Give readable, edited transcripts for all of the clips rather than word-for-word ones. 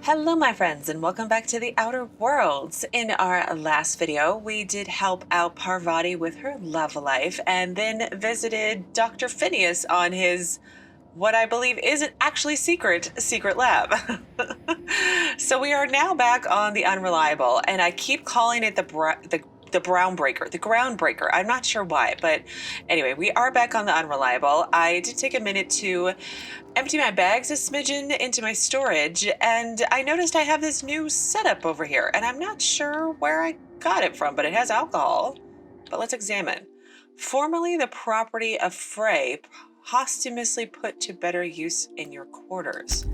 Hello my friends and welcome back to the Outer Worlds. In our last video, we did help out Parvati with her love life and then visited Dr. Phineas on his, what I believe isn't actually secret lab. So we are now back on the Unreliable, and I keep calling it the groundbreaker. I'm not sure why, but anyway, we are back on the Unreliable. I did take a minute to empty my bags a smidgen into my storage, and I noticed I have this new setup over here, and I'm not sure where I got it from, but it has alcohol. But let's examine. Formerly the property of Frey, posthumously put to better use in your quarters.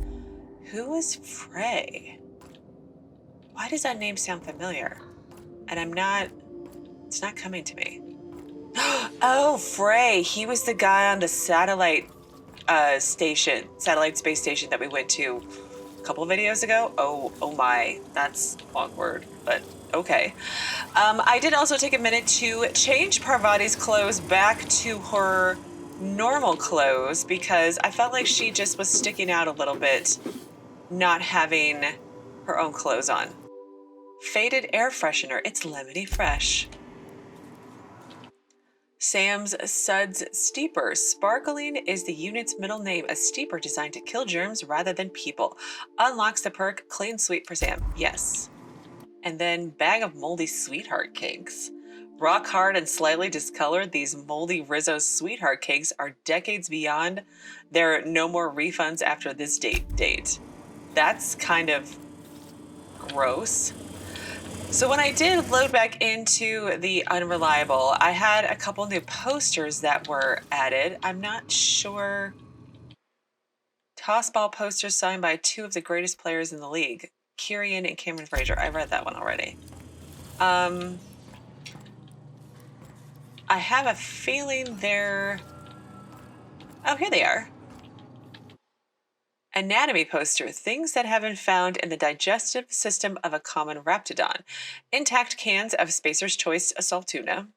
Who is Frey? Why does that name sound familiar? And it's not coming to me. Oh, Frey, he was the guy on the satellite space station that we went to a couple of videos ago. Oh my, that's awkward, but okay. I did also take a minute to change Parvati's clothes back to her normal clothes because I felt like she just was sticking out a little bit, not having her own clothes on. Faded air freshener, it's lemony fresh. Sam's S.U.D.S steeper. Sparkling is the unit's middle name. A steeper designed to kill germs rather than people. Unlocks the perk Clean Sweep for Sam. Yes. And then bag of moldy sweetheart cakes. Rock hard and slightly discolored, these moldy Rizzo sweetheart cakes are decades beyond. There are no more refunds after this date. That's kind of gross. So when I did load back into the Unreliable, I had a couple new posters that were added. I'm not sure. Tossball posters signed by two of the greatest players in the league, Kieran and Cameron Fraser. I read that one already. I have a feeling they're... Oh, here they are. Anatomy poster, things that have been found in the digestive system of a common raptidon. Intact cans of Spacer's Choice assault tuna.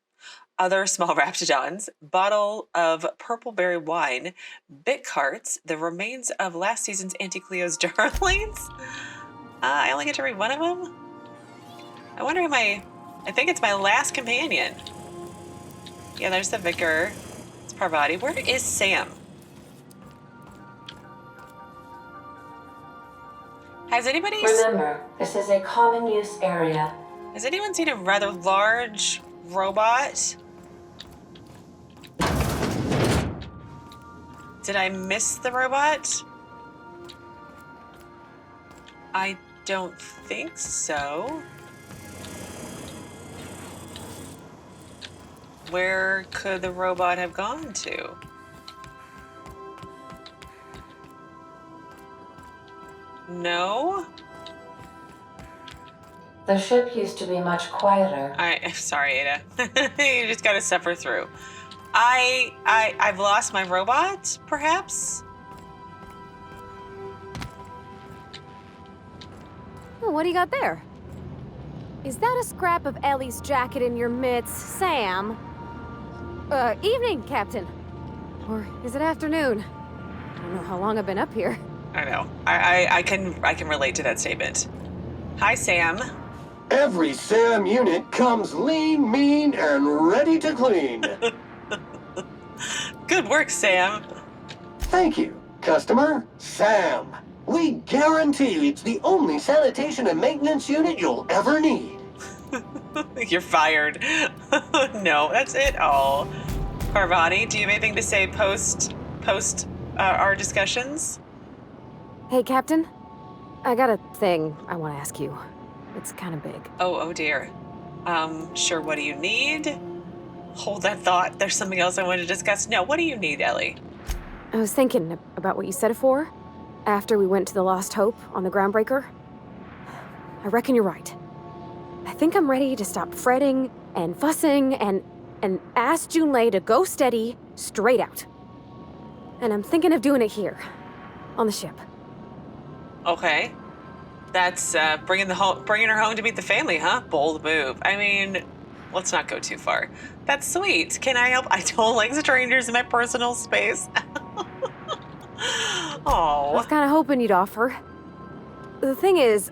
Other small raptidons. Bottle of purple berry wine. Bit carts. The remains of last season's Auntie Cleo's darlings. I only get to read one of them? I wonder who I think it's my last companion. Yeah, there's the Vicar. It's Parvati. Where is Sam? Has anybody... Remember, this is a common use area. Has anyone seen a rather large robot? Did I miss the robot? I don't think so. Where could the robot have gone to? No? The ship used to be much quieter. Sorry, Ada. You just gotta suffer through. I've lost my robot, perhaps? Oh, what do you got there? Is that a scrap of Ellie's jacket in your mitts, Sam? Evening, Captain. Or is it afternoon? I don't know how long I've been up here. I know. I can relate to that statement. Hi, Sam. Every Sam unit comes lean, mean, and ready to clean. Good work, Sam. Thank you, customer. Sam. We guarantee it's the only sanitation and maintenance unit you'll ever need. You're fired. No, that's it all. Parvati, do you have anything to say post our discussions? Hey, Captain. I got a thing I want to ask you. It's kind of big. Oh dear. Sure, what do you need? Hold that thought. There's something else I want to discuss. No, what do you need, Ellie? I was thinking about what you said before, after we went to the Lost Hope on the Groundbreaker. I reckon you're right. I think I'm ready to stop fretting and fussing and ask Junlei to go steady, straight out. And I'm thinking of doing it here, on the ship. Okay. That's bringing her home to meet the family, huh? Bold move. I mean, let's not go too far. That's sweet. Can I help? I don't like strangers in my personal space. I was Oh. kind of hoping you'd offer. the thing is,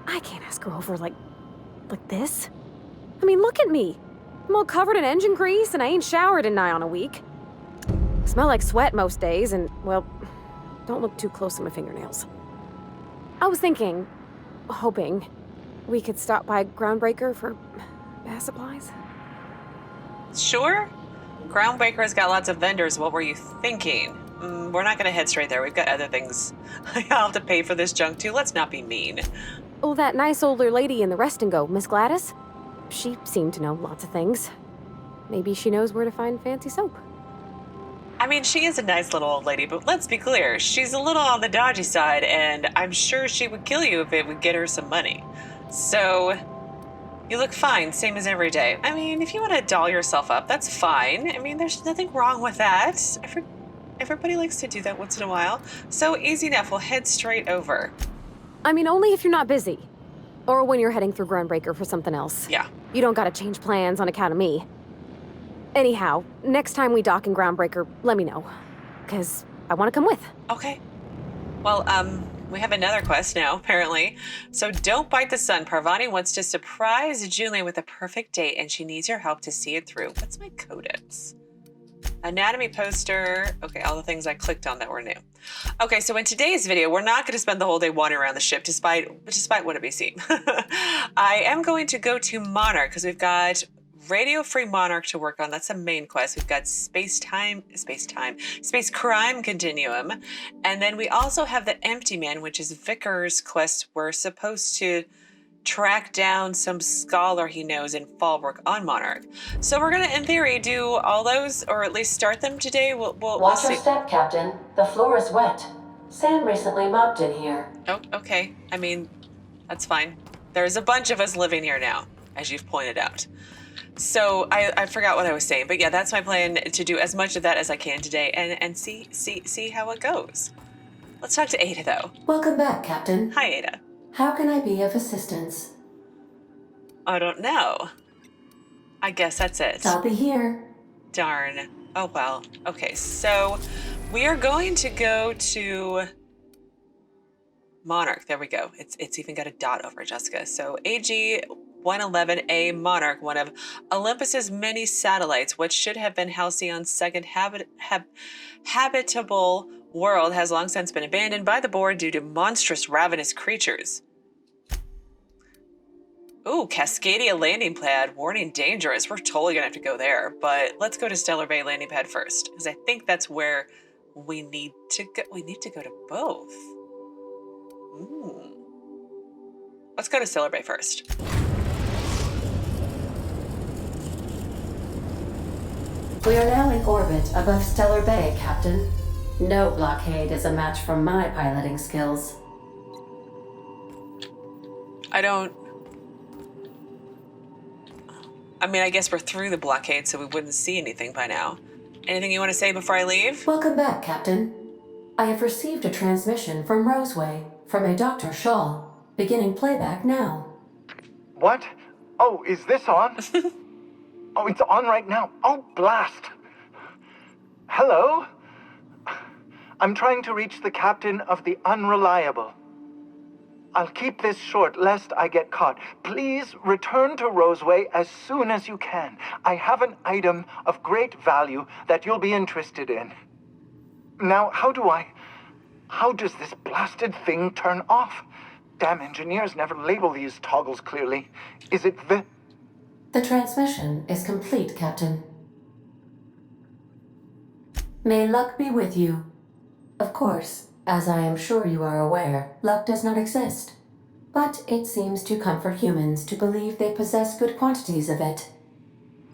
I can't ask her over like this. I mean, look at me. I'm all covered in engine grease and I ain't showered in nigh on a week. I smell like sweat most days and, well, don't look too close at my fingernails. I was thinking, hoping, we could stop by Groundbreaker for bath supplies. Sure. Groundbreaker's got lots of vendors. What were you thinking? We're not gonna head straight there. We've got other things. I'll have to pay for this junk too. Let's not be mean. Oh, that nice older lady in the rest and go, Miss Gladys? She seemed to know lots of things. Maybe she knows where to find fancy soap. I mean, she is a nice little old lady, but let's be clear. She's a little on the dodgy side, and I'm sure she would kill you if it would get her some money. So, you look fine, same as every day. I mean, if you want to doll yourself up, that's fine. I mean, there's nothing wrong with that. Everybody likes to do that once in a while. So, easy enough. We'll head straight over. I mean, only if you're not busy. Or when you're heading through Groundbreaker for something else. Yeah. You don't gotta change plans on account of me. Anyhow, next time we dock in Groundbreaker, let me know. Because I want to come with. Okay. Well, we have another quest now, apparently. So don't bite the sun. Parvati wants to surprise Julian with a perfect date, and she needs your help to see it through. What's my codex? Anatomy poster. Okay, all the things I clicked on that were new. Okay, so in today's video, we're not going to spend the whole day wandering around the ship, despite what it may seem. I am going to go to Monarch, because we've got Radio-Free Monarch to work on. That's a main quest. We've got Space Crime Continuum. And then we also have the Empty Man, which is Vicar's quest. We're supposed to track down some scholar he knows in Fallbrook on Monarch. So we're going to, in theory, do all those, or at least start them today. We'll Watch your see. step, Captain. The floor is wet. Sam recently mopped in here. Oh, okay. I mean, that's fine. There's a bunch of us living here now, as you've pointed out. So I forgot what I was saying, but yeah, that's my plan, to do as much of that as I can today and see how it goes. Let's talk to Ada, though. Welcome back, Captain. Hi, Ada. How can I be of assistance? I don't know. I guess that's it. I'll be here. Darn. Oh, well. Okay, so we are going to go to Monarch. There we go. It's even got a dot over it, Jesika. So AG 111A Monarch, one of Olympus's many satellites, what should have been Halcyon's second habitable world, has long since been abandoned by the board due to monstrous ravenous creatures. Ooh, Cascadia landing pad, warning dangerous. We're totally gonna have to go there, but let's go to Stellar Bay landing pad first, because I think that's where we need to go. We need to go to both. Let's go to Stellar Bay first. We are now in orbit above Stellar Bay, Captain. No blockade is a match for my piloting skills. I mean, I guess we're through the blockade, so we wouldn't see anything by now. Anything you want to say before I leave? Welcome back, Captain. I have received a transmission from Roseway, from a Dr. Shaw. Beginning playback now. What? Oh, is this on? Oh, it's on right now. Oh, blast. Hello? I'm trying to reach the captain of the Unreliable. I'll keep this short, lest I get caught. Please return to Roseway as soon as you can. I have an item of great value that you'll be interested in. Now, how does this blasted thing turn off? Damn engineers never label these toggles clearly. Is it the... The transmission is complete, Captain. May luck be with you. Of course, as I am sure you are aware, luck does not exist. But it seems to comfort humans to believe they possess good quantities of it.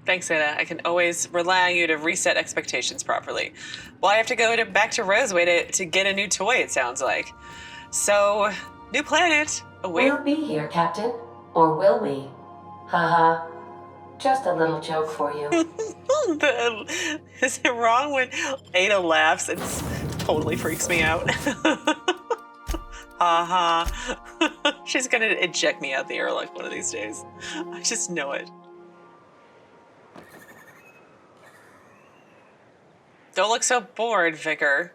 Thanks, Ada. I can always rely on you to reset expectations properly. Well, I have to go back to Roseway to get a new toy, it sounds like. So, new planet. Oh, wait. We'll be here, Captain. Or will we? Haha. Just a little joke for you. Is it wrong when Ada laughs? It totally freaks me out. She's gonna eject me out the airlock one of these days. I just know it. Don't look so bored, Vicar.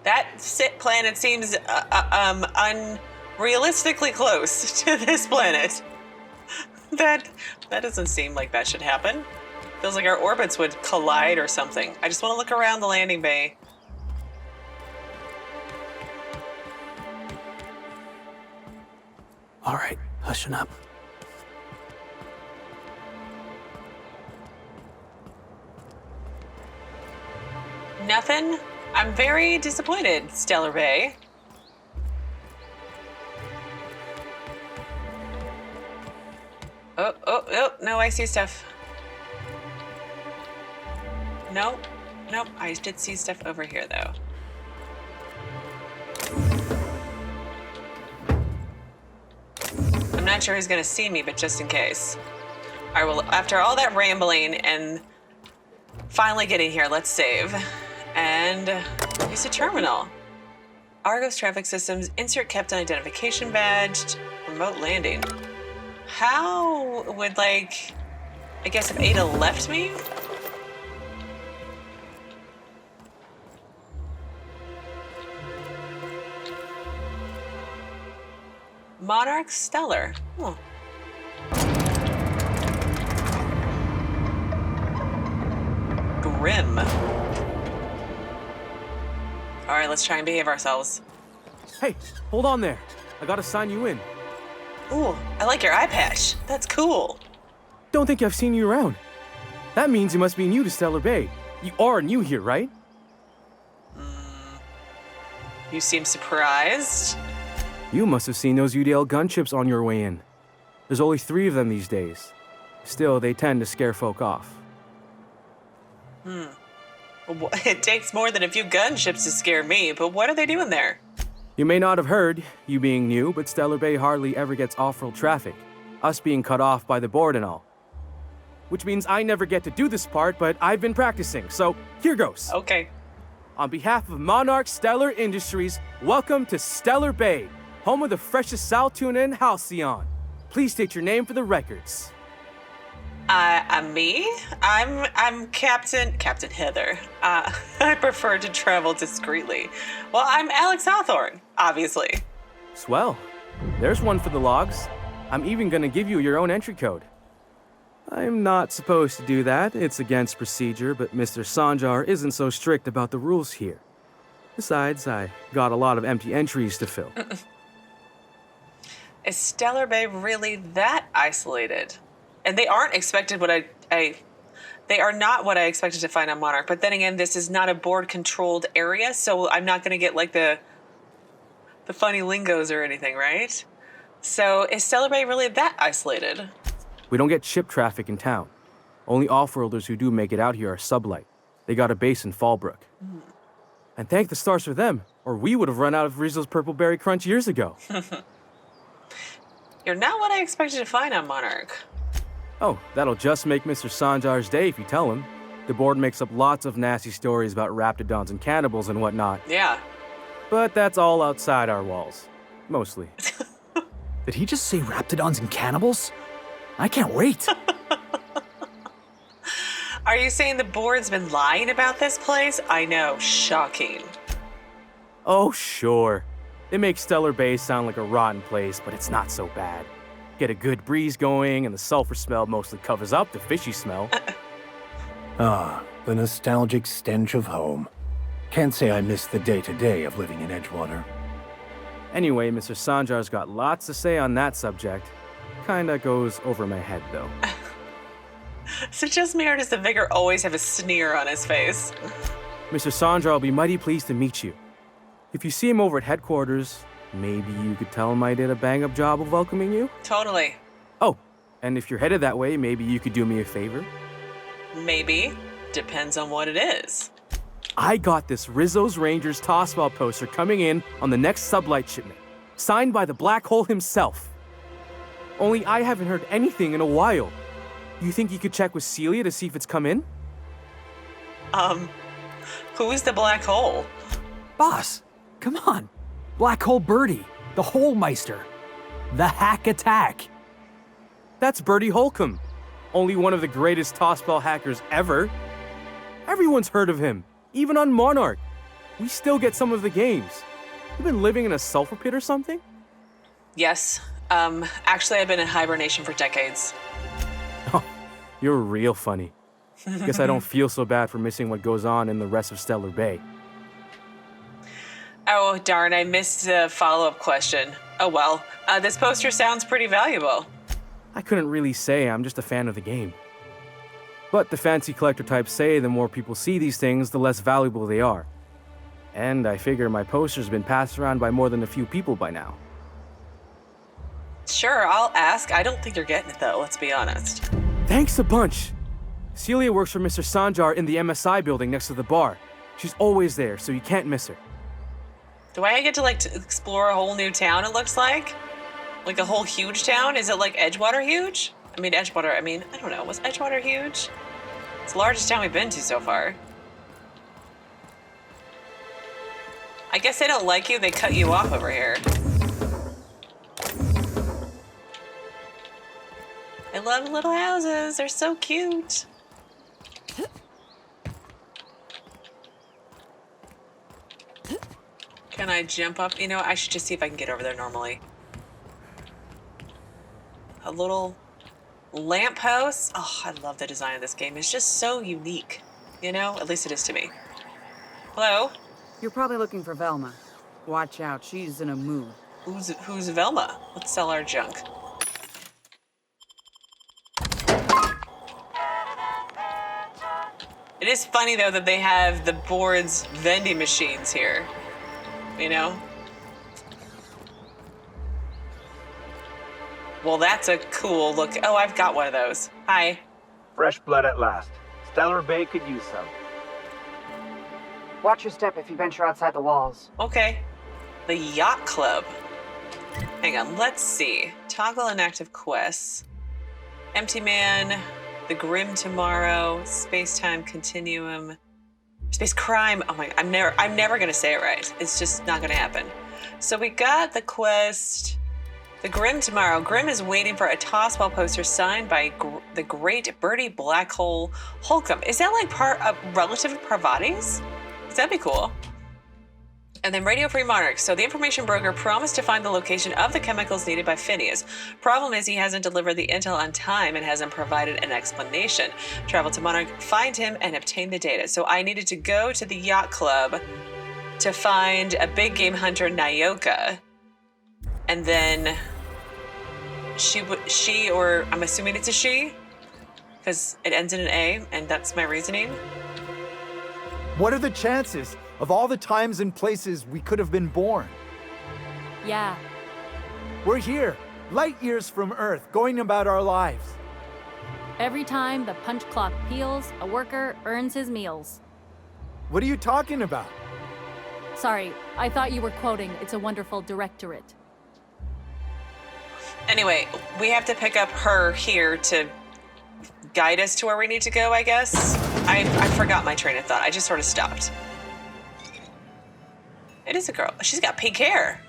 That planet seems unrealistically close to this planet. That doesn't seem like that should happen. Feels like our orbits would collide or something. I just want to look around the landing bay. All right, hushing up. Nothing? I'm very disappointed, Stellar Bay. Oh, no, I see stuff. Nope, I did see stuff over here, though. I'm not sure he's gonna see me, but just in case. All right, well, after all that rambling and finally getting here, let's save. And use a terminal. Argos traffic systems, insert captain identification badge, remote landing. How would, like, I guess if Ada left me? Monarch Stellar. Huh. Grimm. All right, let's try and behave ourselves. Hey, hold on there. I gotta sign you in. Ooh, I like your eye patch. That's cool. Don't think I've seen you around. That means you must be new to Stellar Bay. You are new here, right? You seem surprised. You must have seen those UDL gunships on your way in. There's only 3 of them these days. Still, they tend to scare folk off. It takes more than a few gunships to scare me, but what are they doing there? You may not have heard, you being new, but Stellar Bay hardly ever gets off-road traffic. Us being cut off by the board and all. Which means I never get to do this part, but I've been practicing, so here goes. Okay. On behalf of Monarch Stellar Industries, welcome to Stellar Bay, home of the freshest sal tuna in Halcyon. Please state your name for the records. Me? I'm Captain Heather. I prefer to travel discreetly. Well, I'm Alex Hawthorne, obviously. Swell. There's one for the logs. I'm even gonna give you your own entry code. I'm not supposed to do that. It's against procedure, but Mr. Sanjar isn't so strict about the rules here. Besides, I got a lot of empty entries to fill. Is Stellar Bay really that isolated? And they aren't expected what they are not what I expected to find on Monarch. But then again, this is not a board-controlled area, so I'm not going to get like the funny lingos or anything, right? So is Stellar Bay really that isolated? We don't get ship traffic in town. Only off-worlders who do make it out here are sublight. They got a base in Fallbrook. And thank the stars for them, or we would have run out of Rizzo's Purple Berry Crunch years ago. You're not what I expected to find on Monarch. Oh, that'll just make Mr. Sanjar's day if you tell him. The board makes up lots of nasty stories about raptidons and cannibals and whatnot. Yeah. But that's all outside our walls. Mostly. Did he just say raptidons and cannibals? I can't wait. Are you saying the board's been lying about this place? I know, shocking. Oh, sure. They make Stellar Bay sound like a rotten place, but it's not so bad. Get a good breeze going, and the sulfur smell mostly covers up the fishy smell. Ah, the nostalgic stench of home. Can't say I miss the day-to-day of living in Edgewater. Anyway, Mr. Sanjar's got lots to say on that subject. Kinda goes over my head, though. So just me, or does the Vicar always have a sneer on his face? Mr. Sanjar will be mighty pleased to meet you. If you see him over at headquarters, maybe you could tell him I did a bang-up job of welcoming you? Totally. Oh, and if you're headed that way, maybe you could do me a favor? Maybe. Depends on what it is. I got this Rizzo's Rangers tossball poster coming in on the next sublight shipment, signed by the Black Hole himself. Only I haven't heard anything in a while. You think you could check with Celia to see if it's come in? Who's the Black Hole? Boss, come on. Black Hole Bertie, the Hole Meister, the Hack Attack. That's Bertie Holcomb, only one of the greatest tossball hackers ever. Everyone's heard of him, even on Monarch. we still get some of the games. You've been living in a sulfur pit or something? Yes. Actually, I've been in hibernation for decades. Oh, you're real funny. Guess I don't feel so bad for missing what goes on in the rest of Stellar Bay. Oh, darn, I missed the follow-up question. Oh well, this poster sounds pretty valuable. I couldn't really say, I'm just a fan of the game. But the fancy collector types say the more people see these things, the less valuable they are. And I figure my poster's been passed around by more than a few people by now. Sure, I'll ask. I don't think you're getting it though, let's be honest. Thanks a bunch! Celia works for Mr. Sanjar in the MSI building next to the bar. She's always there, so you can't miss her. Do I get to to explore a whole new town, it looks like? Like a whole huge town? Is it like Edgewater huge? I don't know, was Edgewater huge? It's the largest town we've been to so far. I guess they don't like you, they cut you off over here. I love little houses, they're so cute. Can I jump up? You know, I should just see if I can get over there normally. A little lamppost. Oh, I love the design of this game. It's just so unique. You know, at least it is to me. Hello? You're probably looking for Velma. Watch out, she's in a mood. Who's Velma? Let's sell our junk. It is funny though that they have the board's vending machines here. You know? Well, that's a cool look. Oh, I've got one of those. Hi. Fresh blood at last. Stellar Bay could use some. Watch your step if you venture outside the walls. Okay. The Yacht Club. Hang on, let's see. Toggle inactive quests. Empty Man, The Grimm Tomorrow, Space-Time Continuum, Space Crime. Oh my, I'm never gonna say it right. It's just not gonna happen. So we got the quest, The Grimm Tomorrow. Grimm is waiting for a toss-ball poster signed by the great Bertie Black Hole Holcomb. Is that like part of relative to Parvati's? That'd be cool. And then Radio Free Monarch. So the information broker promised to find the location of the chemicals needed by Phineas. Problem is he hasn't delivered the intel on time and hasn't provided an explanation. Travel to Monarch, find him, and obtain the data. So I needed to go to the Yacht Club to find a big game hunter, Nyoka. And then she, or I'm assuming it's a she, because it ends in an A, and that's my reasoning. What are the chances of all the times and places we could have been born? Yeah. We're here, light years from Earth, going about our lives. Every time the punch clock peals, a worker earns his meals. What are you talking about? Sorry, I thought you were quoting It's a Wonderful Directorate. Anyway, we have to pick up her here to guide us to where we need to go, I guess. I forgot my train of thought. I just sort of stopped. It is a girl. She's got pink hair.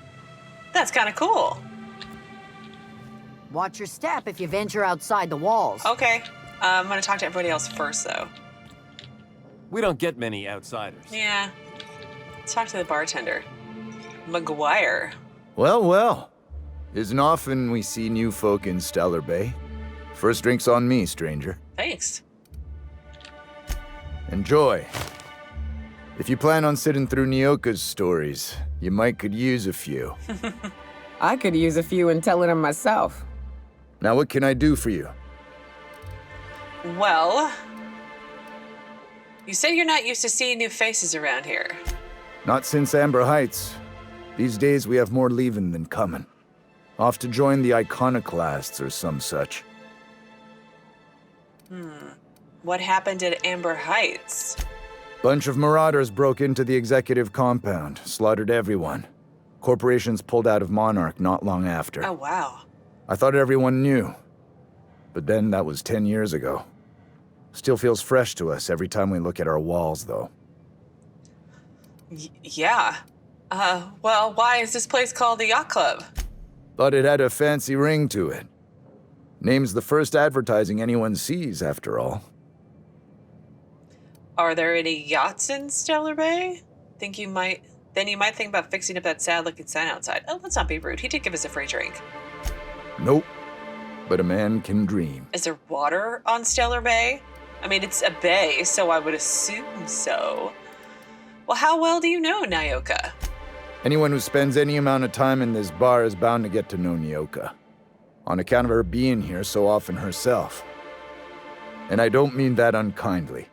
That's kind of cool. Watch your step if you venture outside the walls. Okay. I'm going to talk to everybody else first, though. We don't get many outsiders. Yeah. Let's talk to the bartender. Maguire. Well, well. Isn't often we see new folk in Stellar Bay. First drink's on me, stranger. Thanks. Enjoy. If you plan on sitting through Nyoka's stories, you might could use a few. I could use a few and telling them myself. Now what can I do for you? Well, you said you're not used to seeing new faces around here. Not since Amber Heights. These days we have more leaving than coming. Off to join the Iconoclasts or some such. What happened at Amber Heights? Bunch of marauders broke into the executive compound, slaughtered everyone. Corporations pulled out of Monarch not long after. Oh, wow. I thought everyone knew. But then that was 10 years ago. Still feels fresh to us every time we look at our walls, though. Yeah. Well, why is this place called the Yacht Club? Thought it had a fancy ring to it. Name's the first advertising anyone sees, after all. Are there any yachts in Stellar Bay? Then you might think about fixing up that sad-looking sign outside. Oh, let's not be rude. He did give us a free drink. Nope. But a man can dream. Is there water on Stellar Bay? I mean, it's a bay, so I would assume so. Well, how well do you know Nyoka? Anyone who spends any amount of time in this bar is bound to get to know Nyoka, on account of her being here so often herself. And I don't mean that unkindly.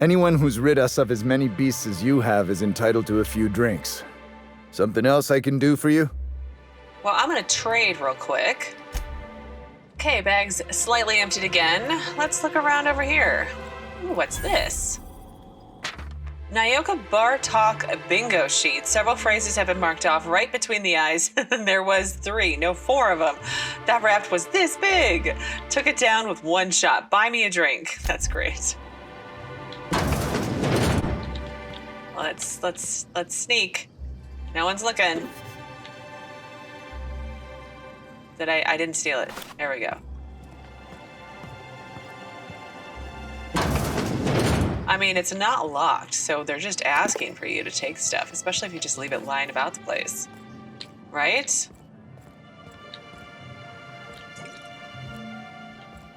Anyone who's rid us of as many beasts as you have is entitled to a few drinks. Something else I can do for you? Well, I'm gonna trade real quick. Okay, bag's slightly emptied again. Let's look around over here. Ooh, what's this? Nyoka Bar Talk bingo sheet. Several phrases have been marked off right between the eyes. There was 3, no 4 of them. That raft was this big. Took it down with 1 shot. Buy me a drink. That's great. Let's sneak. No one's looking. I didn't steal it. There we go. I mean, it's not locked, so they're just asking for you to take stuff, especially if you just leave it lying about the place. Right?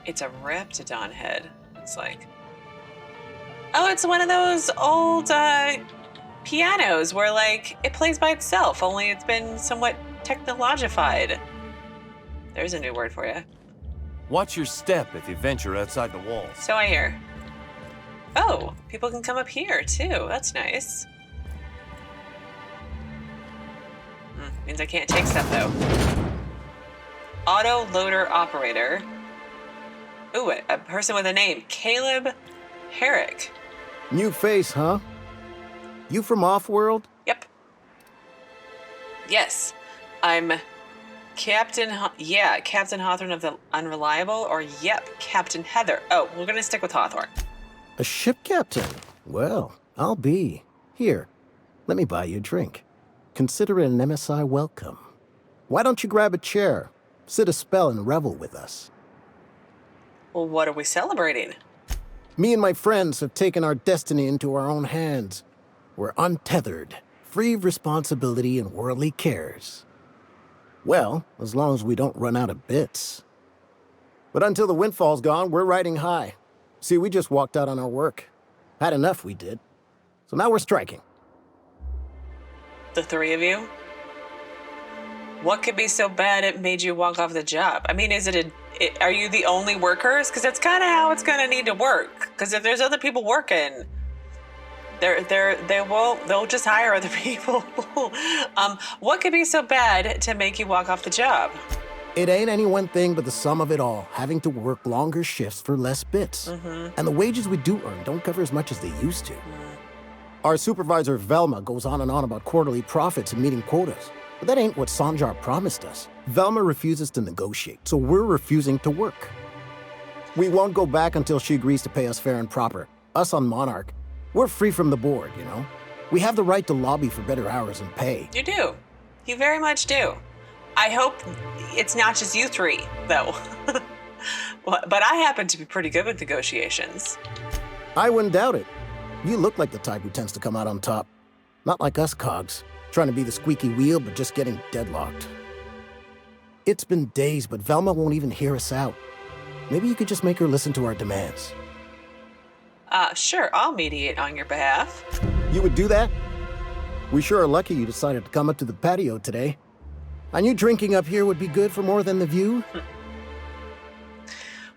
It's a Raptidon head, it's like. Oh, it's one of those old pianos where, like, it plays by itself, only it's been somewhat technologified. There's a new word for you. Watch your step if you venture outside the walls. So I hear. Oh, people can come up here, too. That's nice. Means I can't take stuff, though. Auto loader operator. Ooh, a person with a name. Caleb Herrick. New face, huh? You from Off-World? Yep. Yes. I'm Captain Hawthorne of the Unreliable, or yep, Captain Heather. Oh, we're gonna stick with Hawthorne. A ship captain? Well, I'll be. Here, let me buy you a drink. Consider it an MSI welcome. Why don't you grab a chair, sit a spell, and revel with us? Well, what are we celebrating? Me and my friends have taken our destiny into our own hands. We're untethered, free of responsibility and worldly cares. Well, as long as we don't run out of bits. But until the windfall's gone, we're riding high. See, we just walked out on our work. Had enough, we did. So now we're striking. The 3 of you? What could be so bad it made you walk off the job? I mean, are you the only workers? Because that's kind of how it's going to need to work. Because if there's other people working, they'll just hire other people. What could be so bad to make you walk off the job? It ain't any one thing but the sum of it all, having to work longer shifts for less bits. And the wages we do earn don't cover as much as they used to. Our supervisor, Velma, goes on and on about quarterly profits and meeting quotas. But that ain't what Sanjar promised us. Velma refuses to negotiate, so we're refusing to work. We won't go back until she agrees to pay us fair and proper. Us on Monarch, we're free from the board, you know? We have the right to lobby for better hours and pay. You do. You very much do. I hope it's not just you 3, though. But I happen to be pretty good with negotiations. I wouldn't doubt it. You look like the type who tends to come out on top. Not like us cogs, trying to be the squeaky wheel but just getting deadlocked. It's been days, but Velma won't even hear us out. Maybe you could just make her listen to our demands. Sure, I'll mediate on your behalf. You would do that? We sure are lucky you decided to come up to the patio today. I knew drinking up here would be good for more than the view.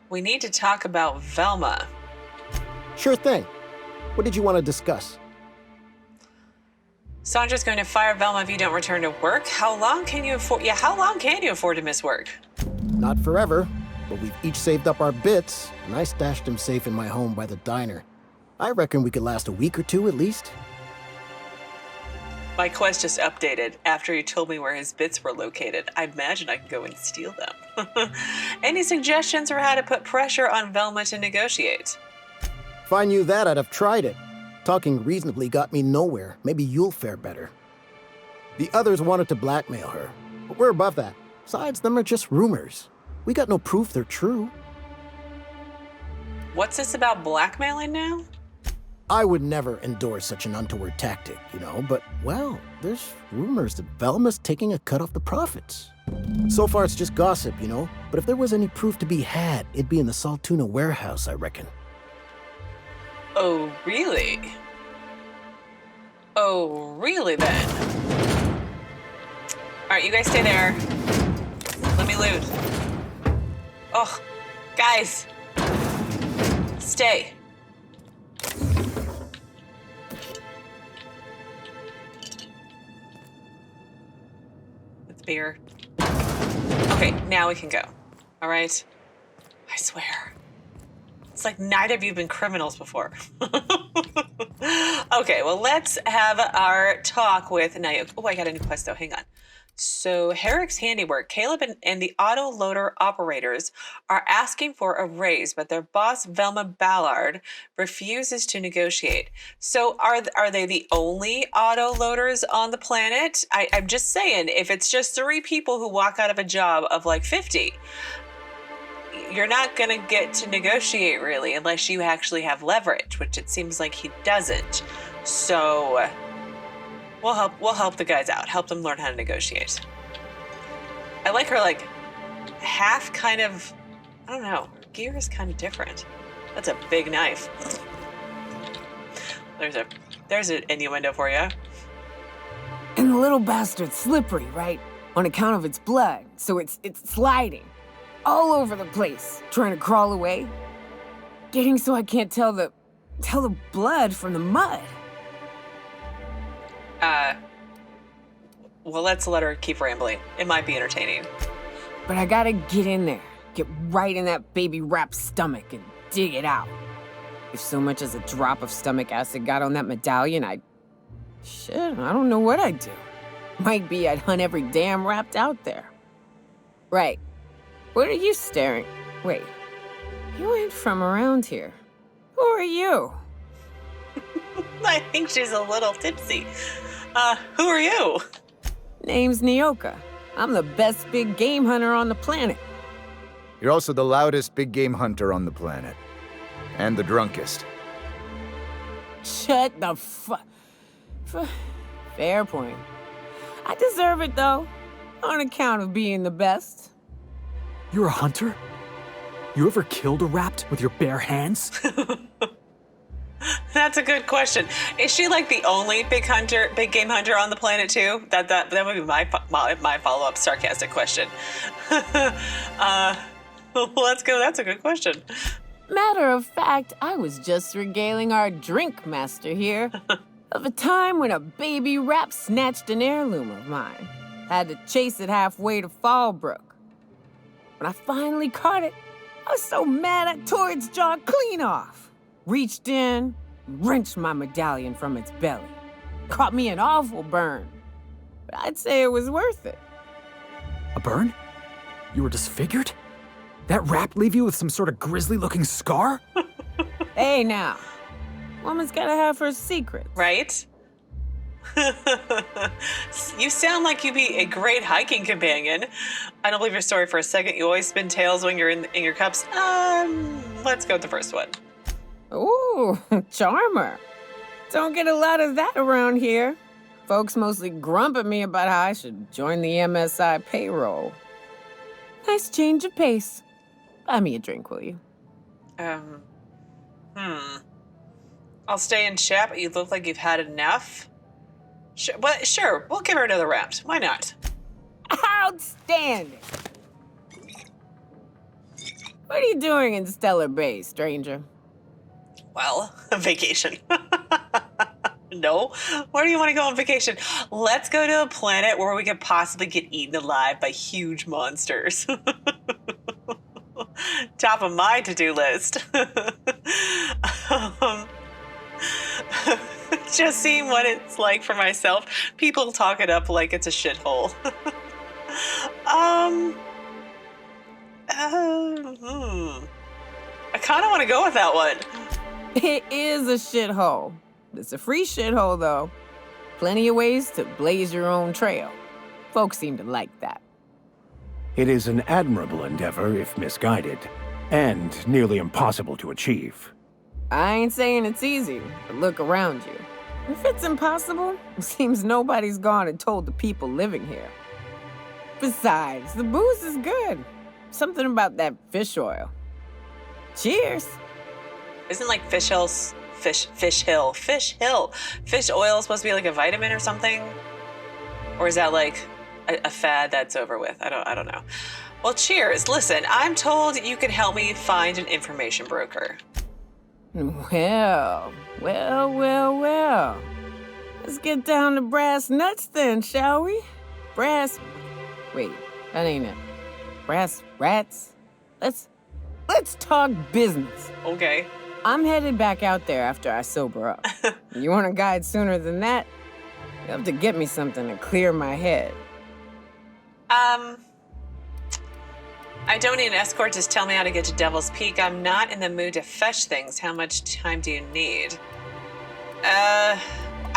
We need to talk about Velma. Sure thing. What did you want to discuss? Sandra's going to fire Velma if you don't return to work. How long can you afford? Yeah, how long can you afford to miss work? Not forever, but we've each saved up our bits, and I stashed them safe in my home by the diner. I reckon we could last a week or 2 at least. My quest just updated after you told me where his bits were located. I imagine I can go and steal them. Any suggestions for how to put pressure on Velma to negotiate? If I knew that, I'd have tried it. Talking reasonably got me nowhere. Maybe you'll fare better. The others wanted to blackmail her, but we're above that. Besides, them are just rumors. We got no proof they're true. What's this about blackmailing now? I would never endorse such an untoward tactic, but, well, there's rumors that Velma's taking a cut off the profits. So far, it's just gossip, but if there was any proof to be had, it'd be in the salt tuna warehouse, I reckon. Oh, really? Oh, really then? Alright, you guys stay there. Let me loot. Oh, guys. Stay. It's beer. Okay, now we can go. Alright? I swear. It's like neither of you have been criminals before. Okay, well, let's have our talk with Nyoka. Oh, I got a new quest, though. Hang on. So, Herrick's Handiwork, Caleb and the auto-loader operators are asking for a raise, but their boss, Velma Ballard, refuses to negotiate. So, are they the only auto-loaders on the planet? I'm just saying, if it's just 3 people who walk out of a job of like 50, you're not going to get to negotiate, really, unless you actually have leverage, which it seems like he doesn't. So... We'll help the guys out. Help them learn how to negotiate. I like her, like, half kind of, I don't know, her gear is kind of different. That's a big knife. There's an innuendo for you. And the little bastard's slippery, right? On account of its blood. So it's sliding all over the place, trying to crawl away. Getting so I can't tell the blood from the mud. Well, let's let her keep rambling. It might be entertaining. But I gotta get in there, get right in that baby rap's stomach and dig it out. If so much as a drop of stomach acid got on that medallion, I don't know what I'd do. Might be I'd hunt every damn rapt out there. Right. What are you staring? Wait, you ain't from around here. Who are you? I think she's a little tipsy. Who are you? Name's Nyoka. I'm the best big game hunter on the planet. You're also the loudest big game hunter on the planet. And the drunkest. Shut the Fair point. I deserve it, though. On account of being the best. You're a hunter? You ever killed a rapt with your bare hands? That's a good question. Is she like the only big game hunter on the planet too? That would be my follow-up sarcastic question. Let's go. That's a good question. Matter of fact, I was just regaling our drink master here of a time when a baby rap snatched an heirloom of mine. Had to chase it halfway to Fallbrook. When I finally caught it, I was so mad I tore its jaw clean off. Reached in, wrenched my medallion from its belly. Caught me an awful burn. But I'd say it was worth it. A burn? You were disfigured? That rap leave you with some sort of grisly-looking scar? Hey, now. Woman's gotta have her secrets. Right? You sound like you'd be a great hiking companion. I don't believe your story for a second. You always spin tails when you're in your cups. Let's go with the first one. Ooh, charmer. Don't get a lot of that around here. Folks mostly grump at me about how I should join the MSI payroll. Nice change of pace. Buy me a drink, will you? I'll stay and chat, but you look like you've had enough. Sure, we'll give her another round. Why not? Outstanding! What are you doing in Stellar Bay, stranger? Well, vacation. No? Where do you want to go on vacation? Let's go to a planet where we could possibly get eaten alive by huge monsters. Top of my to-do list. Just seeing what it's like for myself. People talk it up like it's a shithole. I kind of want to go with that one. It is a shithole. It's a free shithole, though. Plenty of ways to blaze your own trail. Folks seem to like that. It is an admirable endeavor if misguided, and nearly impossible to achieve. I ain't saying it's easy, but look around you. If it's impossible, it seems nobody's gone and told the people living here. Besides, the booze is good. Something about that fish oil. Cheers. Isn't like fish oil supposed to be like a vitamin or something? Or is that like a fad that's over with? I don't know. Well, cheers. Listen, I'm told you can help me find an information broker. Well. Let's get down to brass nuts then, shall we? Wait, that ain't it. Brass rats? Let's talk business. Okay. I'm headed back out there after I sober up. You want a guide sooner than that? You have to get me something to clear my head. I don't need an escort. Just tell me how to get to Devil's Peak. I'm not in the mood to fetch things. How much time do you need? I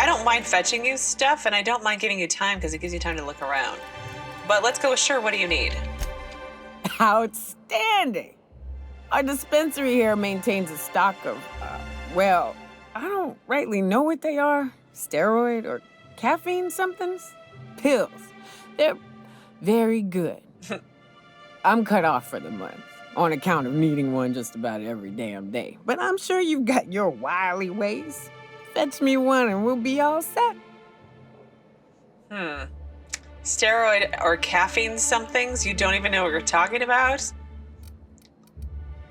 don't mind fetching you stuff, and I don't mind giving you time because it gives you time to look around. But let's go with sure. What do you need? Outstanding! Our dispensary here maintains a stock of, well, I don't rightly know what they are. Steroid or caffeine somethings? Pills. They're very good. I'm cut off for the month, on account of needing one just about every damn day. But I'm sure you've got your wily ways. Fetch me one and we'll be all set. Steroid or caffeine somethings? You don't even know what you're talking about?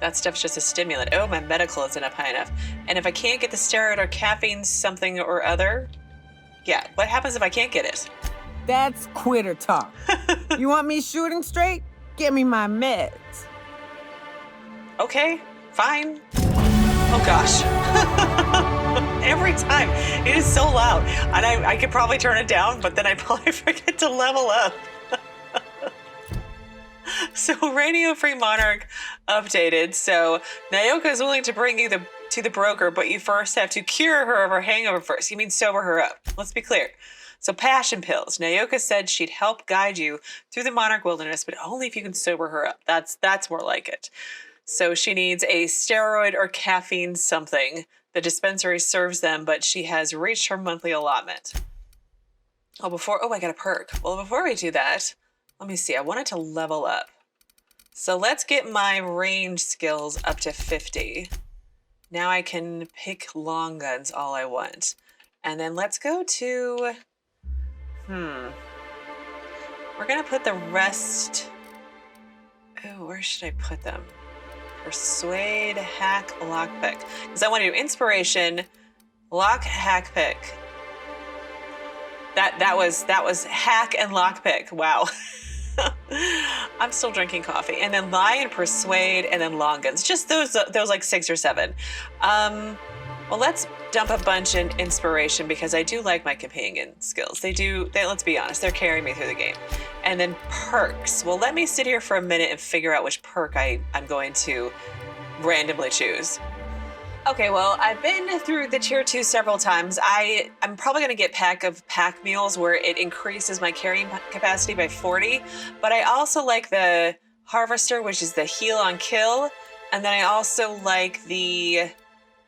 That stuff's just a stimulant. Oh, my medical isn't up high enough. And if I can't get the steroid or caffeine something or other? Yeah, what happens if I can't get it? That's quitter talk. You want me shooting straight? Give me my meds. Okay, fine. Oh gosh. Every time. It is so loud. And I could probably turn it down, but then I probably forget to level up. So Radio Free Monarch updated. So Nyoka is willing to bring you to the broker, but you first have to cure her of her hangover first. You mean sober her up. Let's be clear. So passion pills. Nyoka said she'd help guide you through the Monarch Wilderness, but only if you can sober her up. That's more like it. So she needs a steroid or caffeine something. The dispensary serves them, but she has reached her monthly allotment. I got a perk. Well, before we do that, let me see. I wanted to level up. So let's get my range skills up to 50. Now I can pick long guns all I want. And then let's go to... We're gonna put the rest... Oh, where should I put them? Persuade, hack, lockpick. Because I want to do inspiration, lock, hack, pick. That was hack and lockpick. Wow. I'm still drinking coffee. And then lie and persuade, and then long guns. Just those like 6 or 7. Well, let's dump a bunch in inspiration because I do like my companion skills. Let's be honest, they're carrying me through the game. And then perks. Well, let me sit here for a minute and figure out which perk I'm going to randomly choose. Okay, well, I've been through the tier 2 several times. I'm probably going to get pack mules where it increases my carrying capacity by 40. But I also like the harvester, which is the heal on kill. And then I also like the...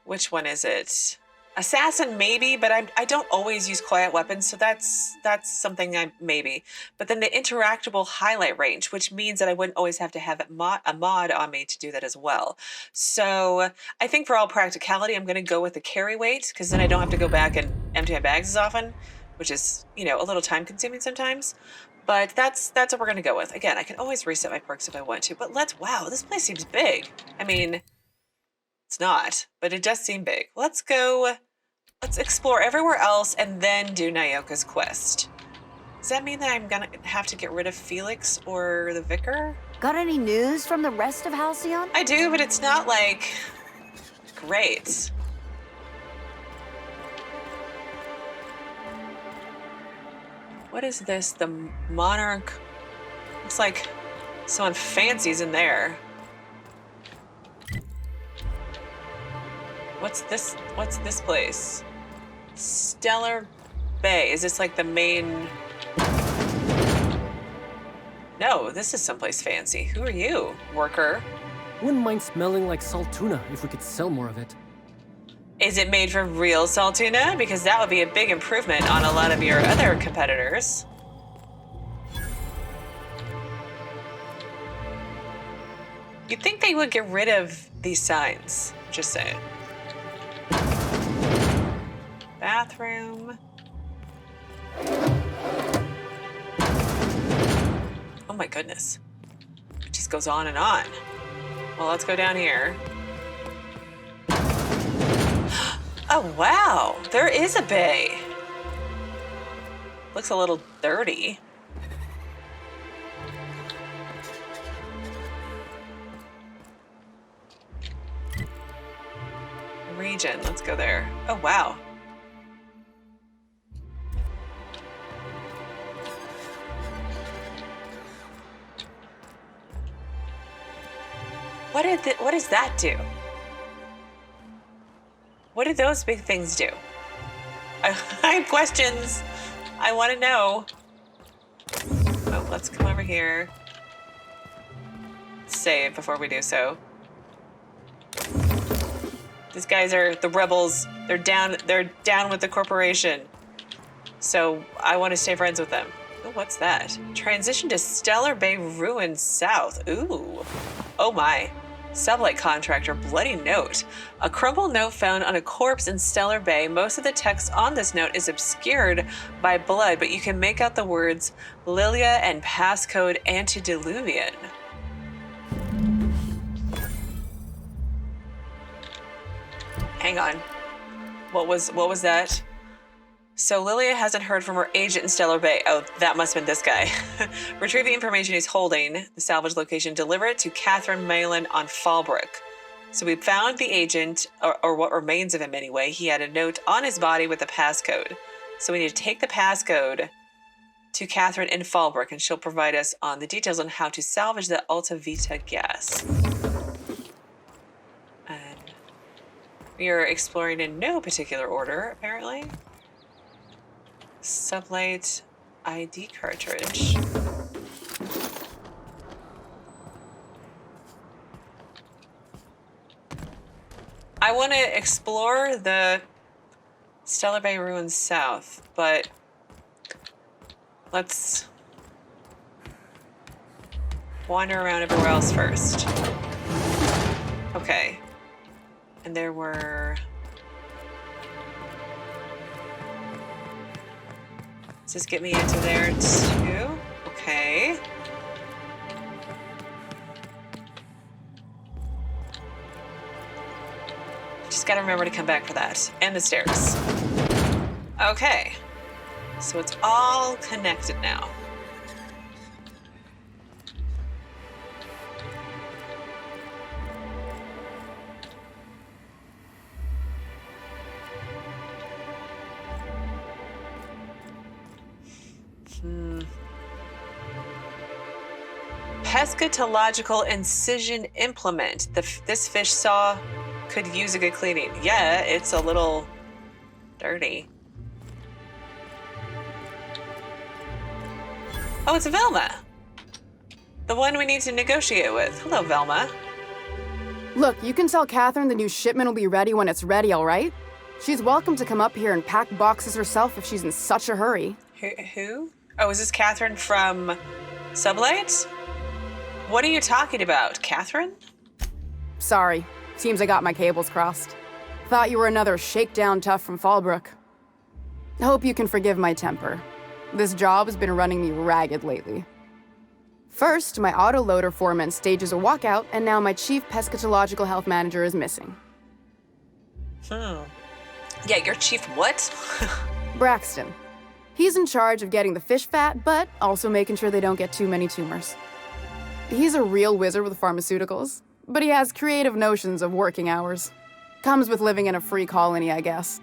Which one is it? Assassin, maybe, but I don't always use quiet weapons, so that's something I maybe. But then the interactable highlight range, which means that I wouldn't always have to have a mod on me to do that as well. So I think for all practicality, I'm going to go with the carry weight, because then I don't have to go back and empty my bags as often, which is, a little time consuming sometimes. But that's what we're going to go with. Again, I can always reset my perks if I want to, but wow, this place seems big. I mean... It's not, but it does seem big. Let's explore everywhere else and then do Nyoka's quest. Does that mean that I'm gonna have to get rid of Felix or the Vicar? Got any news from the rest of Halcyon? I do, but it's not like great. What is this? The Monarch? Looks like someone fancy's in there. What's this place? Stellar Bay. Is this like the main... No, this is someplace fancy. Who are you, worker? Wouldn't mind smelling like salt tuna if we could sell more of it. Is it made from real salt tuna? Because that would be a big improvement on a lot of your other competitors. You'd think they would get rid of these signs. Just saying. Bathroom. Oh my goodness. It just goes on and on. Well, let's go down here. Oh, wow. There is a bay. Looks a little dirty. Region. Let's go there. Oh, wow. What does that do? What did those big things do? I have questions. I want to know. Oh, let's come over here. Save before we do so. These guys are the rebels. They're down with the corporation. So I want to stay friends with them. Oh, what's that? Transition to Stellar Bay Ruins South. Ooh. Oh my. Sublight contractor, bloody note. A crumpled note found on a corpse in Stellar Bay. Most of the text on this note is obscured by blood, but you can make out the words Lilia and passcode Antediluvian. Hang on. What was that? So Lilia hasn't heard from her agent in Stellar Bay. Oh, that must have been this guy. Retrieve the information he's holding, the salvage location, deliver it to Catherine Malin on Fallbrook. So we found the agent, or what remains of him anyway. He had a note on his body with the passcode. So we need to take the passcode to Catherine in Fallbrook, and she'll provide us on the details on how to salvage the Alta Vita gas. And we are exploring in no particular order, apparently. Sublight ID cartridge. I want to explore the Stellar Bay Ruins South, but let's wander around everywhere else first. Okay. And there were... Does this get me into there too? Okay. Just gotta remember to come back for that. And the stairs. Okay. So it's all connected now. Pescotological incision implement. This fish saw could use a good cleaning. Yeah, it's a little dirty. Oh, it's Velma. The one we need to negotiate with. Hello, Velma. Look, you can tell Catherine the new shipment will be ready when it's ready, all right? She's welcome to come up here and pack boxes herself if she's in such a hurry. Who? Oh, is this Catherine from Sublight? What are you talking about, Catherine? Sorry. Seems I got my cables crossed. Thought you were another shakedown tough from Fallbrook. Hope you can forgive my temper. This job has been running me ragged lately. First, my autoloader foreman stages a walkout, and now my chief pescotological health manager is missing. Yeah, your chief what? Braxton. He's in charge of getting the fish fat, but also making sure they don't get too many tumors. He's a real wizard with pharmaceuticals, but he has creative notions of working hours. Comes with living in a free colony, I guess.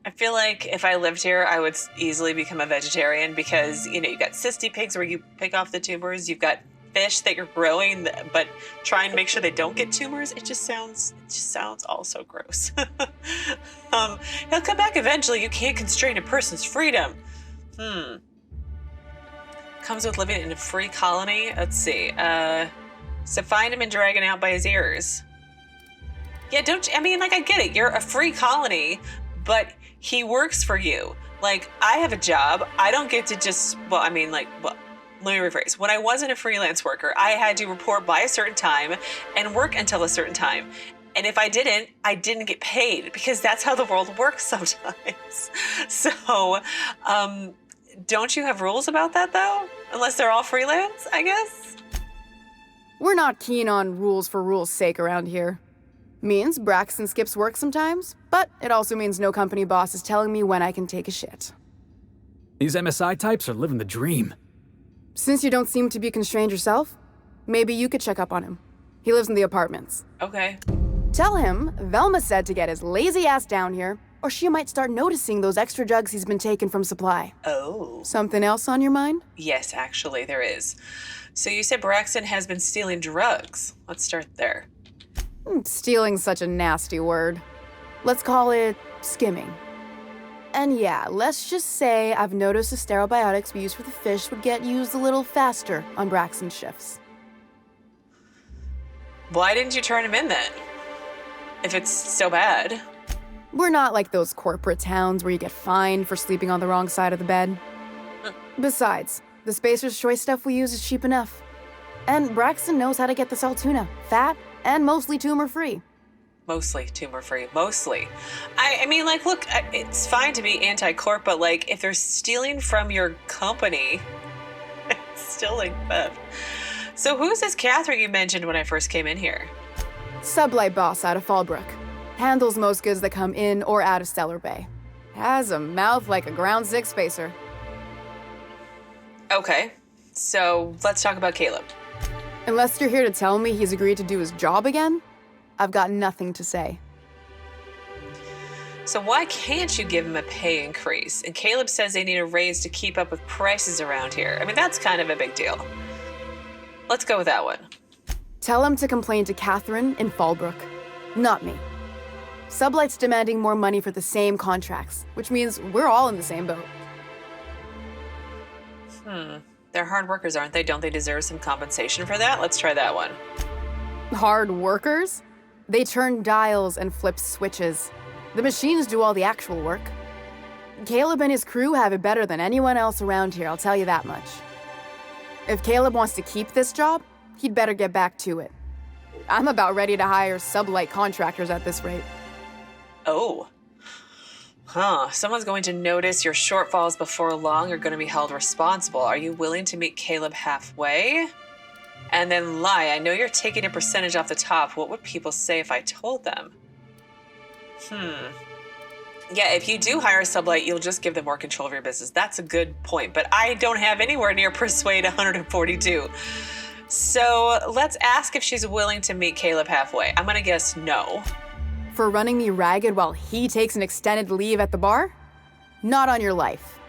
I feel like if I lived here, I would easily become a vegetarian because, you know, you've got cysty pigs where you pick off the tumors, you've got fish that you're growing, but try and make sure they don't get tumors. It just sounds all so gross. He'll come back eventually. You can't constrain a person's freedom. Comes with living in a free colony. Let's see. So find him and drag him out by his ears. Yeah, I mean, like, I get it. You're a free colony, but he works for you. Like, I have a job. I don't get to just, let me rephrase. When I wasn't a freelance worker, I had to report by a certain time and work until a certain time. And if I didn't get paid, because that's how the world works sometimes. So, don't you have rules about that, though? Unless they're all freelance, I guess? We're not keen on rules for rules' sake around here. Means Braxton skips work sometimes, but it also means no company boss is telling me when I can take a shit. These MSI types are living the dream. Since you don't seem to be constrained yourself, maybe you could check up on him. He lives in the apartments. Okay. Tell him Velma said to get his lazy ass down here, or she might start noticing those extra drugs he's been taking from supply. Oh. Something else on your mind? Yes, actually, there is. So you said Braxton has been stealing drugs. Let's start there. Stealing's such a nasty word. Let's call it skimming. And yeah, let's just say I've noticed the sterile biotics we use for the fish would get used a little faster on Braxton's shifts. Why didn't you turn him in then? If it's so bad. We're not like those corporate towns where you get fined for sleeping on the wrong side of the bed. Besides, the Spacer's Choice stuff we use is cheap enough. And Braxton knows how to get the Saltuna, fat and mostly tumor-free. Mostly tumor-free, mostly. I mean, like, look, it's fine to be anti-corp, but, like, if they're stealing from your company, it's still, like, theft. So who's this Catherine you mentioned when I first came in here? Sublight boss out of Fallbrook. Handles most goods that come in or out of Stellar Bay. Has a mouth like a Ground Six Spacer. Okay, so let's talk about Caleb. Unless you're here to tell me he's agreed to do his job again, I've got nothing to say. So why can't you give him a pay increase? And Caleb says they need a raise to keep up with prices around here. I mean, that's kind of a big deal. Let's go with that one. Tell him to complain to Catherine in Fallbrook, not me. Sublight's demanding more money for the same contracts, which means we're all in the same boat. They're hard workers, aren't they? Don't they deserve some compensation for that? Let's try that one. Hard workers? They turn dials and flip switches. The machines do all the actual work. Caleb and his crew have it better than anyone else around here, I'll tell you that much. If Caleb wants to keep this job, he'd better get back to it. I'm about ready to hire sublight contractors at this rate. Oh. Someone's going to notice your shortfalls before long. You're going to be held responsible. Are you willing to meet Caleb halfway? And then lie. I know you're taking a percentage off the top. What would people say if I told them? Yeah, if you do hire a sublight, you'll just give them more control of your business. That's a good point. But I don't have anywhere near Persuade 142. So let's ask if she's willing to meet Caleb halfway. I'm going to guess no. For running me ragged while he takes an extended leave at the bar? Not on your life.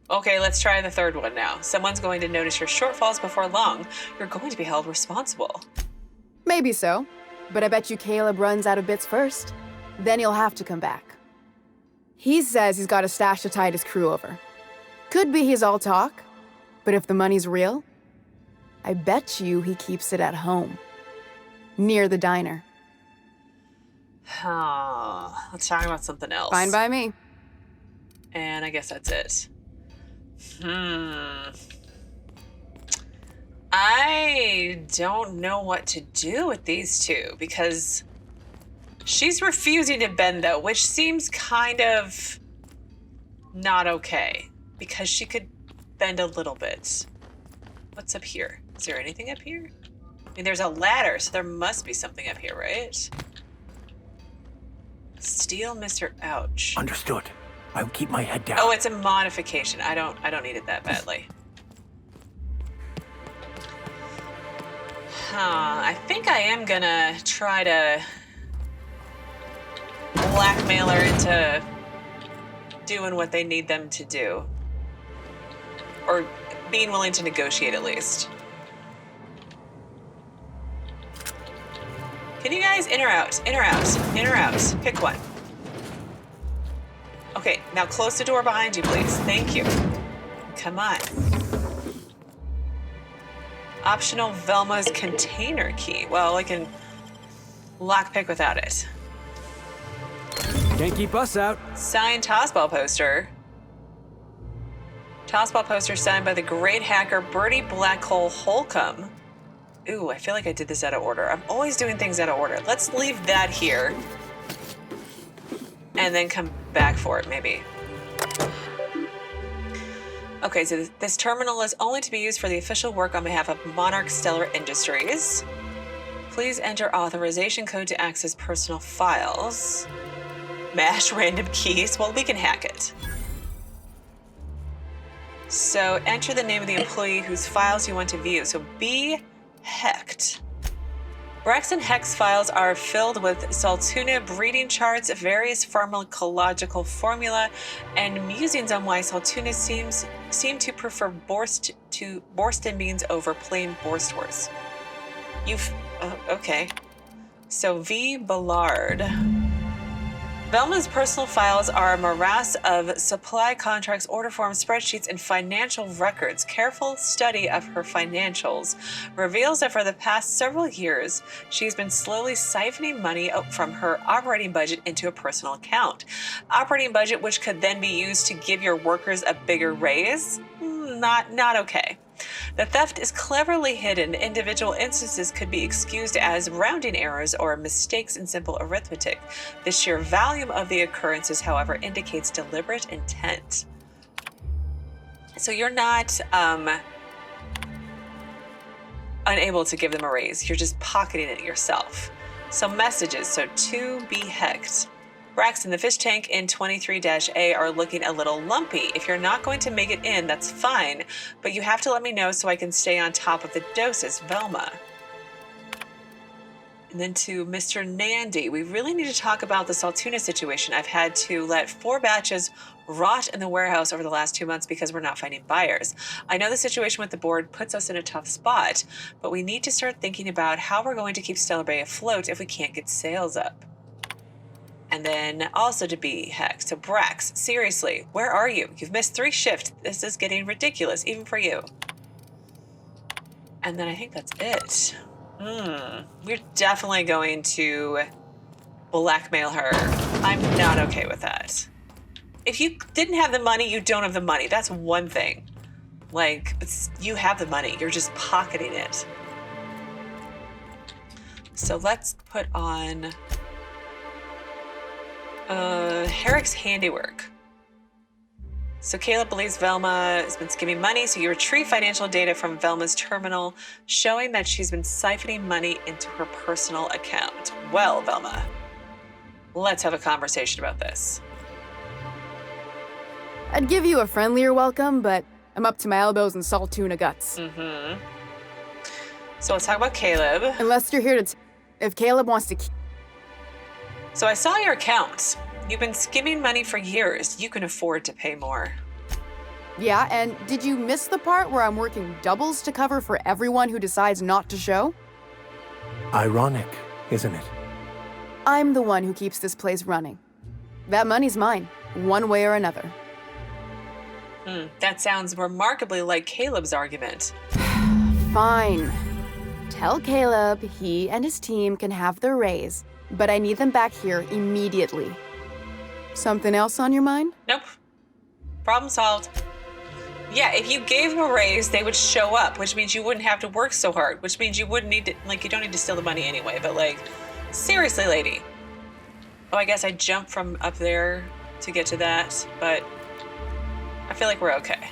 Okay, let's try the third one now. Someone's going to notice your shortfalls before long. You're going to be held responsible. Maybe so, but I bet you Caleb runs out of bits first. Then he'll have to come back. He says he's got a stash to tide his crew over. Could be he's all talk, but if the money's real, I bet you he keeps it at home. Near the diner. Let's talk about something else. Fine by me. And I guess that's it. I don't know what to do with these two because she's refusing to bend though, which seems kind of not okay because she could bend a little bit. What's up here? Is there anything up here? I mean, there's a ladder, so there must be something up here, right? Steal Mr. Ouch. Understood. I'll keep my head down. Oh, it's a modification. I don't need it that badly. I think I am gonna try to blackmail her into doing what they need them to do. Or being willing to negotiate at least. Can you guys in or out? In or out? In or out? Pick one. Okay, now close the door behind you, please. Thank you. Come on. Optional Velma's container key. Well, I can lockpick without it. Can't keep us out. Signed tossball poster. Tossball poster signed by the great hacker Bertie Black Hole Holcomb. Ooh, I feel like I did this out of order. I'm always doing things out of order. Let's leave that here. And then come back for it, maybe. Okay, so this terminal is only to be used for the official work on behalf of Monarch Stellar Industries. Please enter authorization code to access personal files. Mash random keys. Well, we can hack it. So enter the name of the employee whose files you want to view. So be Hecht. Braxton Hecht's files are filled with Saltuna breeding charts, various pharmacological formula, and musings on why Saltuna seem to prefer Borston beans over plain Borstwurst. Okay. So V. Ballard. Velma's personal files are a morass of supply contracts, order forms, spreadsheets, and financial records. Careful study of her financials reveals that for the past several years, she's been slowly siphoning money from her operating budget into a personal account. Operating budget which could then be used to give your workers a bigger raise? Not okay. The theft is cleverly hidden. Individual instances could be excused as rounding errors or mistakes in simple arithmetic. The sheer volume of the occurrences, however, indicates deliberate intent. So you're not unable to give them a raise. You're just pocketing it yourself. So messages. So to be Hecht. Braxton, the fish tank in 23-A are looking a little lumpy. If you're not going to make it in, that's fine, but you have to let me know so I can stay on top of the doses. Velma. And then to Mr. Nandy, we really need to talk about the Saltuna situation. I've had to let 4 batches rot in the warehouse over the last 2 months because we're not finding buyers. I know the situation with the board puts us in a tough spot, but we need to start thinking about how we're going to keep Stellar Bay afloat if we can't get sales up. And then also to be Hecht. So Brax, seriously, where are you? You've missed 3 shifts. This is getting ridiculous, even for you. And then I think that's it. We're definitely going to blackmail her. I'm not okay with that. If you didn't have the money, you don't have the money. That's one thing. Like, you have the money. You're just pocketing it. So let's put on Herrick's Handiwork. So Caleb believes Velma has been skimming money, so you retrieve financial data from Velma's terminal, showing that she's been siphoning money into her personal account. Well, Velma, let's have a conversation about this. I'd give you a friendlier welcome, but I'm up to my elbows in salt tuna guts. So let's talk about Caleb. Unless you're here to if Caleb wants to So I saw your accounts. You've been skimming money for years. You can afford to pay more. Yeah, and did you miss the part where I'm working doubles to cover for everyone who decides not to show? Ironic, isn't it? I'm the one who keeps this place running. That money's mine, one way or another. That sounds remarkably like Caleb's argument. Fine. Tell Caleb he and his team can have their raise, but I need them back here immediately. Something else on your mind? Nope. Problem solved. Yeah, if you gave them a raise, they would show up, which means you wouldn't have to work so hard, which means you wouldn't need to, you don't need to steal the money anyway, but seriously, lady. Oh, I guess I jumped from up there to get to that, but I feel like we're okay.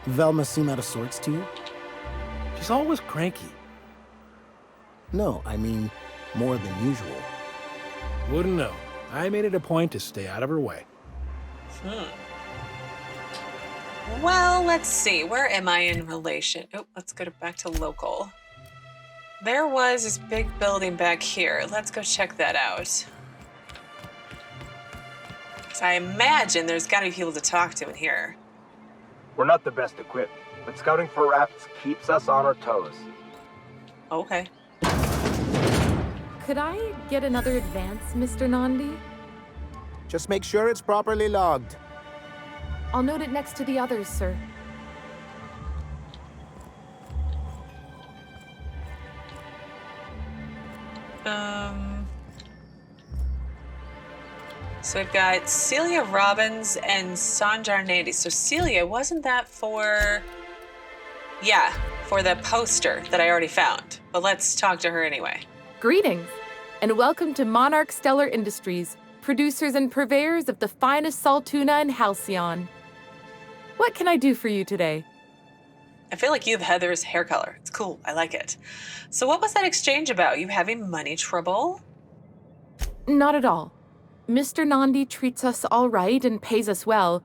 Velma seem out of sorts to you? She's always cranky. No, I mean more than usual. Wouldn't know. I made it a point to stay out of her way. Well, let's see. Where am I in relation? Oh, let's go back to local. There was this big building back here. Let's go check that out. So I imagine there's got to be people to talk to in here. We're not the best equipped, but scouting for rats keeps us on our toes. Okay. Could I get another advance, Mr. Nandi? Just make sure it's properly logged. I'll note it next to the others, sir. So we've got Celia, Robbins, and Sanjar Nandi. So Celia, wasn't that for... Yeah, for the poster that I already found. But let's talk to her anyway. Greetings, and welcome to Monarch Stellar Industries, producers and purveyors of the finest salt tuna in Halcyon. What can I do for you today? I feel like you have Heather's hair color. It's cool. I like it. So what was that exchange about? You having money trouble? Not at all. Mr. Nandi treats us all right and pays us well.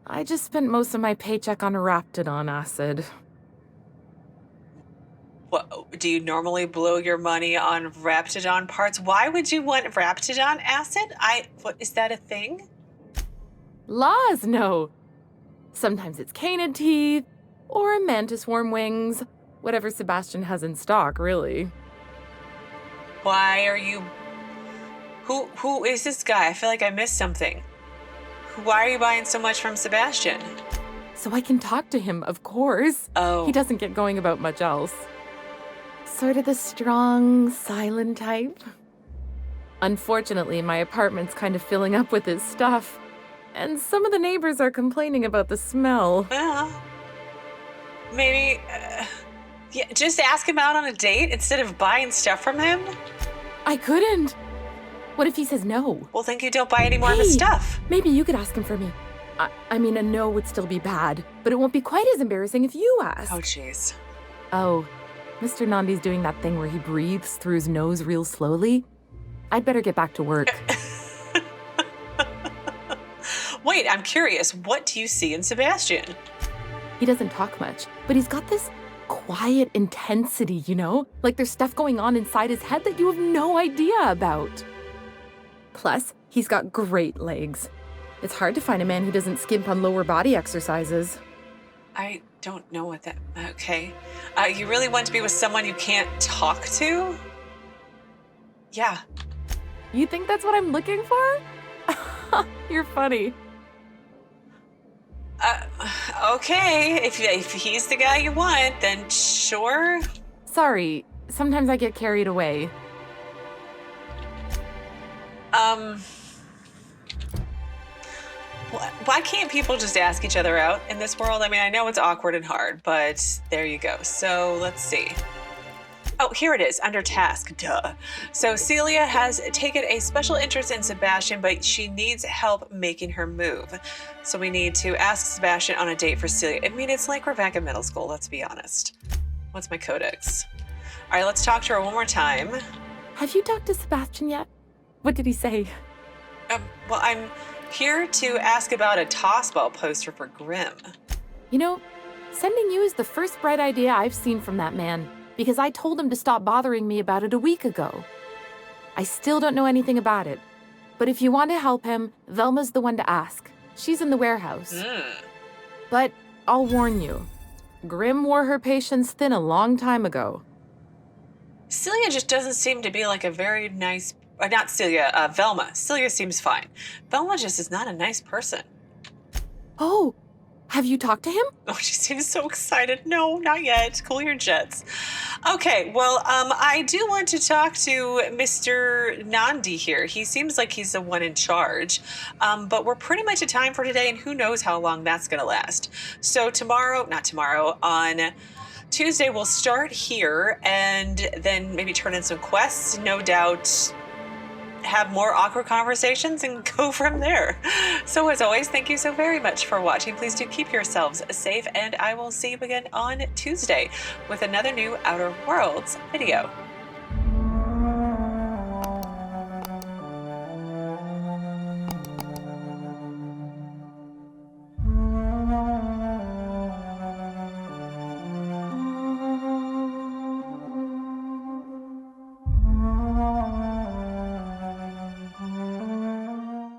I just spent most of my paycheck on Raptidon acid. What, do you normally blow your money on Raptidon parts? Why would you want Raptidon acid? What, is that a thing? Laws, no. Sometimes it's canid teeth, or mantis worm wings. Whatever Sebastian has in stock, really. Why are you... Who is this guy? I feel like I missed something. Why are you buying so much from Sebastian? So I can talk to him, of course. Oh. He doesn't get going about much else. Sort of the strong, silent type. Unfortunately, my apartment's kind of filling up with his stuff. And some of the neighbors are complaining about the smell. Well, maybe... yeah, just ask him out on a date instead of buying stuff from him? I couldn't. What if he says no? Well, then you don't buy any more of his stuff. Maybe you could ask him for me. I mean, a no would still be bad, but it won't be quite as embarrassing if you ask. Oh, jeez. Oh, Mr. Nandi's doing that thing where he breathes through his nose real slowly. I'd better get back to work. Wait, I'm curious. What do you see in Sebastian? He doesn't talk much, but he's got this quiet intensity, you know? Like there's stuff going on inside his head that you have no idea about. Plus, he's got great legs. It's hard to find a man who doesn't skimp on lower body exercises. I don't know what that... Okay. You really want to be with someone you can't talk to? Yeah. You think that's what I'm looking for? You're funny. Okay. If he's the guy you want, then sure. Sorry. Sometimes I get carried away. Why can't people just ask each other out in this world? I mean, I know it's awkward and hard, but there you go. So let's see. Oh, here it is, under task, duh. So Celia has taken a special interest in Sebastian, but she needs help making her move. So we need to ask Sebastian on a date for Celia. I mean, it's like we're back in middle school, let's be honest. What's my codex? All right, let's talk to her one more time. Have you talked to Sebastian yet? What did he say? Well, I'm here to ask about a tossball poster for Grimm. You know, sending you is the first bright idea I've seen from that man, because I told him to stop bothering me about it a week ago. I still don't know anything about it, but if you want to help him, Velma's the one to ask. She's in the warehouse. But I'll warn you, Grimm wore her patience thin a long time ago. Celia just doesn't seem to be like a very nice... not Celia, Velma. Celia seems fine. Velma just is not a nice person. Oh, have you talked to him? Oh, she seems so excited. No, not yet. Cool your jets. Okay, well, I do want to talk to Mr. Nandi here. He seems like he's the one in charge. But we're pretty much at time for today, and who knows how long that's going to last. So on Tuesday, we'll start here and then maybe turn in some quests, no doubt have more awkward conversations and go from there. So as always, thank you so very much for watching. Please do keep yourselves safe, and I will see you again on Tuesday with another new Outer Worlds video.